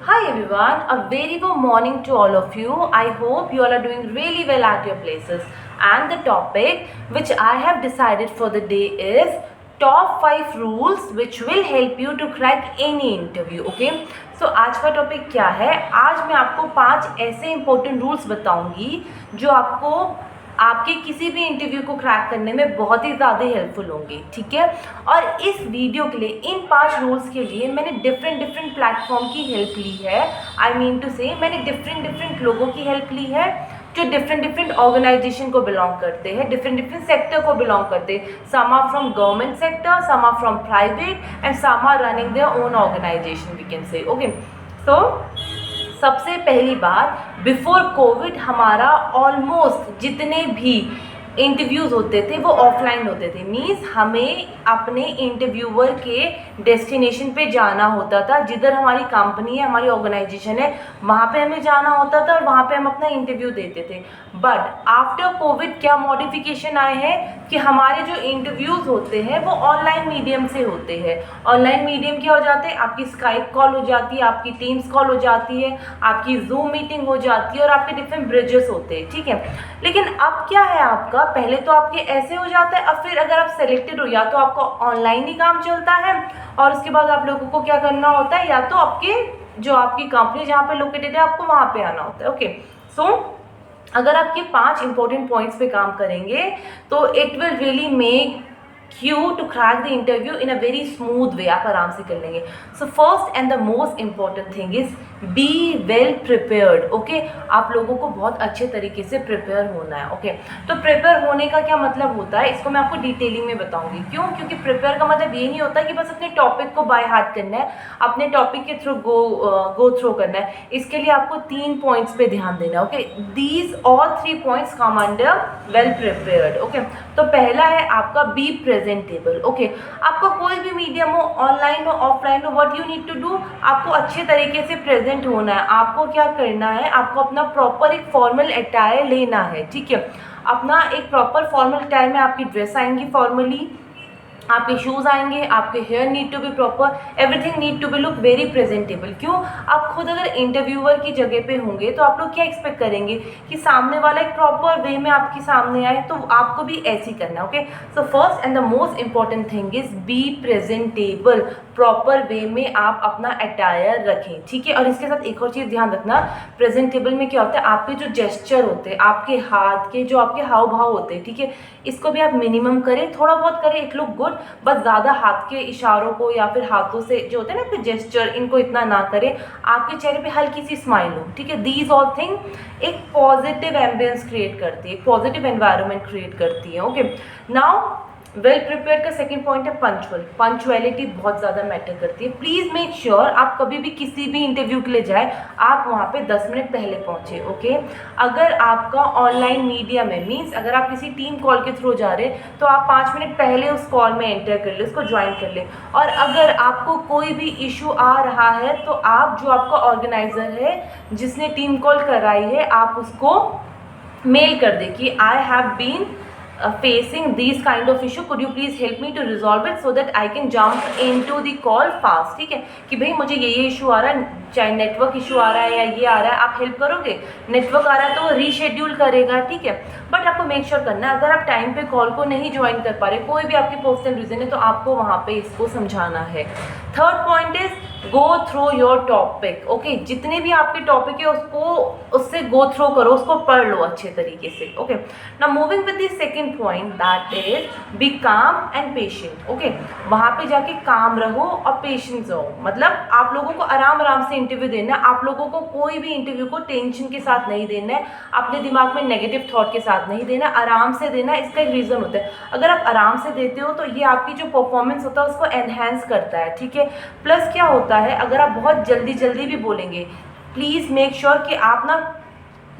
Hi everyone, a very warm morning to all of you. I hope you all are doing really well at your places. And the topic which I have decided for the day is top 5 rules which will help you to crack any interview. Okay? So आज का topic क्या है? आज मैं आपको 5 ऐसे important rules बताऊंगी जो आपको आपके किसी भी इंटरव्यू को क्रैक करने में बहुत ही ज़्यादा हेल्पफुल होंगी, ठीक है। और इस वीडियो के लिए इन 5 रूल्स के लिए मैंने डिफरेंट प्लेटफॉर्म की हेल्प ली है। आई मीन टू से मैंने डिफरेंट लोगों की हेल्प ली है जो डिफरेंट ऑर्गेनाइजेशन को बिलोंग करते हैं, डिफरेंट सेक्टर को बिलोंग करते हैं। Some are from government sector, some are from private and some are running their own organization, we can say. Okay, so सबसे पहली बात, बिफोर कोविड हमारा ऑलमोस्ट जितने भी इंटरव्यूज़ होते थे वो ऑफलाइन होते थे। मीन्स हमें अपने इंटरव्यूअर के डेस्टिनेशन पे जाना होता था, जिधर हमारी कंपनी है, हमारी ऑर्गेनाइजेशन है, वहाँ पे हमें जाना होता था और वहाँ पे हम अपना इंटरव्यू देते थे। बट आफ्टर कोविड क्या मॉडिफिकेशन आए हैं कि हमारे जो इंटरव्यूज़ होते हैं वो ऑनलाइन मीडियम से होते हैं। ऑनलाइन मीडियम क्या हो जाते हैं? आपकी स्काइप कॉल हो जाती है, आपकी टीम्स कॉल हो जाती है, आपकी जूम मीटिंग हो जाती है और आपके डिफरेंट ब्रिजेस होते हैं, ठीक है। लेकिन अब क्या है आपका, पहले तो आपके ऐसे हो जाता है, अब फिर अगर आप सेलेक्टेड हो या तो आपका ऑनलाइन ही काम चलता है और उसके बाद आप लोगों को क्या करना होता है, या तो आपके जो आपकी कंपनी जहाँ पे लोकेटेड है आपको वहाँ पे आना होता है। ओके, सो अगर आपके 5 इंपॉर्टेंट पॉइंट्स पे काम करेंगे तो it will really make you to crack the interview in a very smooth way, आप आराम से कर लेंगे। So first and the most important thing is be well prepared. Okay, आप लोगों को बहुत अच्छे तरीके से प्रिपेयर होना है। ओके, तो प्रिपेयर होने का क्या मतलब होता है, इसको मैं आपको डिटेलिंग में बताऊंगी। क्यों? क्योंकि प्रिपेयर का मतलब ये नहीं होता कि बस अपने टॉपिक को बाय हार्ट करना है, अपने टॉपिक के थ्रू गो थ्रू करना है। इसके लिए आपको 3 पॉइंट्स पे ध्यान देना है। Okay, these all 3 points come under well prepared. Okay, तो पहला है आपका बी प्रेजेंटेबल। ओके, आपका कोई भी मीडियम हो, ऑनलाइन हो, ऑफलाइन हो, what you need to do, आपको अच्छे तरीके से प्रेजेंट होना है। आपको क्या करना है, आपको अपना प्रॉपर एक फॉर्मल अटायर लेना है, ठीक है। अपना एक प्रॉपर फॉर्मल अटायर में आपकी ड्रेस आएंगी फॉर्मली, आपके शूज़ आएंगे, आपके hair need to be proper, everything need to be look very presentable. क्यों? आप खुद अगर इंटरव्यूअर की जगह पे होंगे तो आप लोग क्या एक्सपेक्ट करेंगे कि सामने वाला एक प्रॉपर वे में आपके सामने आए, तो आपको भी ऐसे ही करना है। Okay, so first and the most important thing is be presentable. Proper way में आप अपना अटायर रखें, ठीक है। और इसके साथ एक और चीज़ ध्यान रखना, प्रेजेंटेबल में क्या होता है, आपके जो जेस्चर होते हैं, आपके हाथ के जो आपके हाव भाव होते हैं, ठीक है, इसको भी आप मिनिमम करें, थोड़ा बहुत करें, इट लुक गुड, बस ज़्यादा हाथ के इशारों को या फिर हाथों से जो होते हैं ना आपके जेस्चर, इनको इतना ना करें। आपके चेहरे पे हल्की सी स्माइल हो, ठीक है। दीज ऑल थिंग एक पॉजिटिव एम्बियंस क्रिएट करती है, एक पॉजिटिव एनवायरनमेंट क्रिएट करती है। ओके, नाउ वेल प्रिपेयर का सेकंड पॉइंट है पंचुअलिटी बहुत ज़्यादा मैटर करती है। प्लीज़ मेक श्योर आप कभी भी किसी भी इंटरव्यू के लिए जाए आप वहाँ पे 10 मिनट पहले पहुँचे। ओके, अगर आपका ऑनलाइन मीडियम है, मीन्स अगर आप किसी टीम कॉल के थ्रू जा रहे हैं तो आप 5 मिनट पहले उस कॉल में एंटर कर ले, उसको ज्वाइन कर ले। और अगर आपको कोई भी इशू आ रहा है तो आप जो आपका ऑर्गेनाइज़र है जिसने टीम कॉल कराई है, आप उसको मेल कर दे कि I have been facing these kind of issue, could you please help me to resolve it so that I can jump into the call fast। ठीक है, कि भाई मुझे ये इशू आ रहा है, चाहे नेटवर्क इशू आ रहा है या ये आ रहा है, आप हेल्प करोगे। नेटवर्क आ रहा है तो वो रीशेड्यूल करेगा, ठीक है। बट आपको मेक श्योर करना है, अगर आप टाइम पे कॉल को नहीं ज्वाइन कर पा रहे, कोई भी आपकी पर्सनल रीज़न है, तो आपको वहाँ पे इसको समझाना है। Third point is go through your topic. Okay, जितने भी आपके टॉपिक है उससे गो थ्रू करो, उसको पढ़ लो अच्छे तरीके से। Okay, now moving with the second point, that is be calm and patient. Okay, वहाँ पे जाके काम रहो और पेशेंस रहो, मतलब आप लोगों को आराम से इंटरव्यू देना है। आप लोगों को कोई भी इंटरव्यू को टेंशन के साथ नहीं देना है, अपने दिमाग में नेगेटिव थॉट के साथ नहीं देना, आराम से देना। इसका एक रीज़न होता है, अगर आप आराम से देते हो तो ये आपकी जो परफॉर्मेंस होता है उसको एनहेंस करता है, ठीक है। प्लस क्या होता है, अगर आप बहुत जल्दी भी बोलेंगे, प्लीज़ मेक श्योर कि आप ना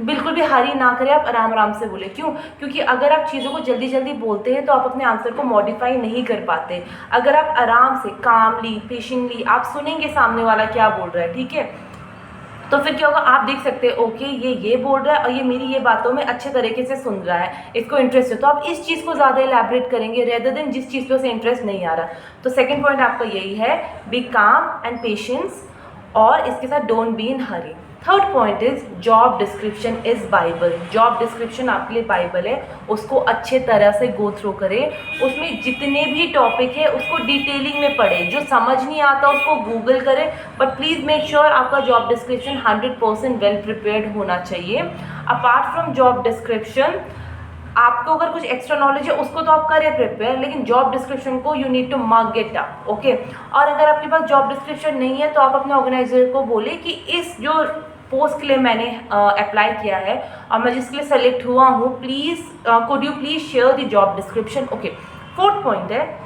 बिल्कुल भी हरी ना करें, आप आराम से बोले। क्यों? क्योंकि अगर आप चीज़ों को जल्दी बोलते हैं तो आप अपने आंसर को मॉडिफाई नहीं कर पाते। अगर आप आराम से, कामली, पेशेंटली आप सुनेंगे सामने वाला क्या बोल रहा है, ठीक है, तो फिर क्या होगा, आप देख सकते हैं ओके ये बोल रहा है और ये मेरी ये बातों में अच्छे तरीके से सुन रहा है, इसको इंटरेस्ट है, तो आप इस चीज़ को ज़्यादा इलैबोरेट करेंगे रेदर देन जिस चीज़ पे उसे इंटरेस्ट नहीं आ रहा। तो सेकंड पॉइंट आपका यही है, बी काम एंड पेशेंस और इसके साथ don't be in Hari. Third point is job description is Bible. Job description आपके लिए बाइबल है, उसको अच्छे तरह से गो थ्रू करें, उसमें जितने भी टॉपिक है उसको डिटेलिंग में पढ़ें, जो समझ नहीं आता उसको गूगल करें, बट प्लीज़ मेक श्योर आपका जॉब डिस्क्रिप्शन 100% वेल प्रिपेयर्ड होना चाहिए। अपार्ट फ्रॉम जॉब डिस्क्रिप्शन आपको अगर कुछ एक्स्ट्रा नॉलेज है उसको तो आप करें प्रिपेयर, लेकिन जॉब डिस्क्रिप्शन को you need to mug it up, okay. और अगर आपके पास जॉब डिस्क्रिप्शन नहीं है तो आप अपने ऑर्गेनाइजर को बोले कि इस जो पोस्ट के लिए मैंने अप्लाई किया है और मैं जिसके लिए सेलेक्ट हुआ हूँ, please could you please share the job description, okay. Fourth point है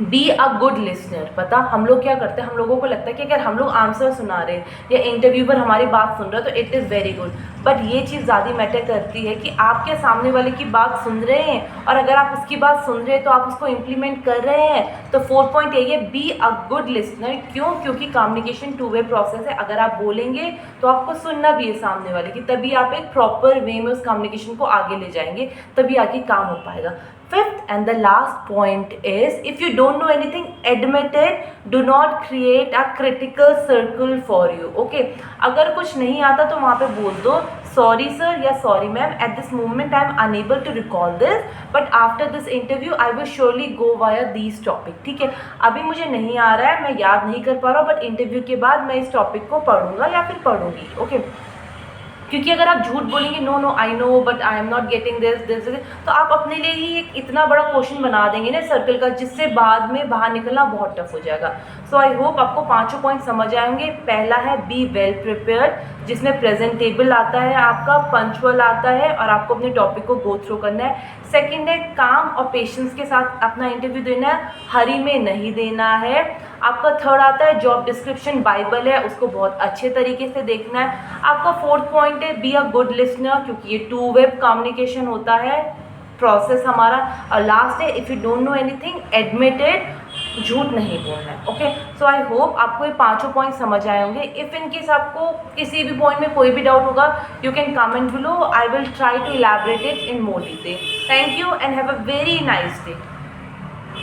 बी अ गुड लिसनर। पता हम लोग क्या करते हैं, हम लोगों को लगता है कि अगर हम लोग आंसर सुना रहे हैं या इंटरव्यूअर हमारी बात सुन रहा है तो it is very good, but ये चीज़ ज़्यादा मैटर करती है कि आप क्या सामने वाले की बात सुन रहे हैं, और अगर आप उसकी बात सुन रहे हैं तो आप उसको इम्प्लीमेंट कर रहे हैं। तो फोर्थ पॉइंट यही है, बी अ गुड लिसनर। क्यों? क्योंकि कम्युनिकेशन टू वे प्रोसेस है। अगर आप बोलेंगे तो आपको सुनना भी है सामने वाले की, तभी आप एक प्रॉपर वे में उस कम्युनिकेशन को आगे ले जाएंगे, तभी आगे काम हो पाएगा। Fifth and the last point is, if you don't know anything, admit it. Do not create a critical circle for you. Okay? अगर कुछ नहीं आता तो वहाँ पे बोल दो सॉरी सर या sorry ma'am, at this moment I am unable to recall this, but after this interview I will surely go via these topic. ठीक है, अभी मुझे नहीं आ रहा है, मैं याद नहीं कर पा रहा हूँ, बट इंटरव्यू के बाद मैं इस टॉपिक को पढ़ूंगा या फिर पढ़ूंगी, ओके। क्योंकि अगर आप झूठ बोलेंगे no no I know but I am not getting this, तो आप अपने लिए ही एक इतना बड़ा क्वेश्चन बना देंगे ना सर्कल का, जिससे बाद में बाहर निकलना बहुत टफ हो जाएगा। सो आई होप आपको पांचों पॉइंट समझ आएंगे। पहला है बी वेल प्रिपेयर्ड, जिसमें प्रेजेंटेबल आता है आपका, पंचुअल आता है और आपको अपने टॉपिक को गो थ्रू करना है। सेकेंड है काम और पेशेंस के साथ अपना इंटरव्यू देना है, हरी में नहीं देना है। आपका थर्ड आता है जॉब डिस्क्रिप्शन बाइबल है, उसको बहुत अच्छे तरीके से देखना है। आपका फोर्थ पॉइंट है बी अ गुड लिसनर, क्योंकि ये टू वे कम्युनिकेशन होता है प्रोसेस हमारा। और लास्ट है if you don't know anything admit it, झूठ नहीं बोलना है, ओके। सो आई होप आपको ये पांचों पॉइंट समझ आए होंगे। इफ़ इन केस आपको किसी भी पॉइंट में कोई भी डाउट होगा, you can comment below, I will try to elaborate it in more detail. Thank you and have a very nice day.